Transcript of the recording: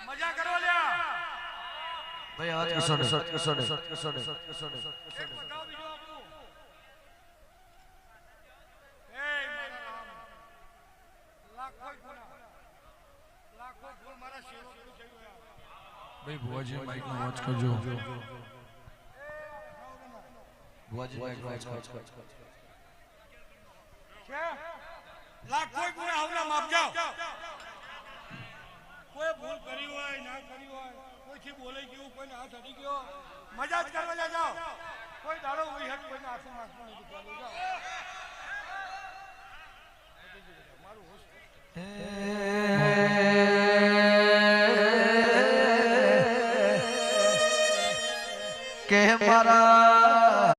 મજા કરો લ્યા ભાઈ હાથ કસોડે એક બતાવો બીજો આપું એ મારા રામ લાખો ફૂલ મારા સેવકનું થયું યાર ભાઈ ભુવાજી માઈક નો વોચ કરજો ભુવાજી માઈક નો વોચ કર છે લાખો ફૂલ આવના માપ જાઓ કોઈ ભૂલ કરી હોય ના કરી હોય કોઈથી બોલાઈ ગયું કોઈને હાથ અડી ગયો મજા જ કરવા જાઓ કોઈ દાડો હોય હટ કોઈને હાથ માસમાં નહીં દીધું જાઓ મારું હોશ કે મારા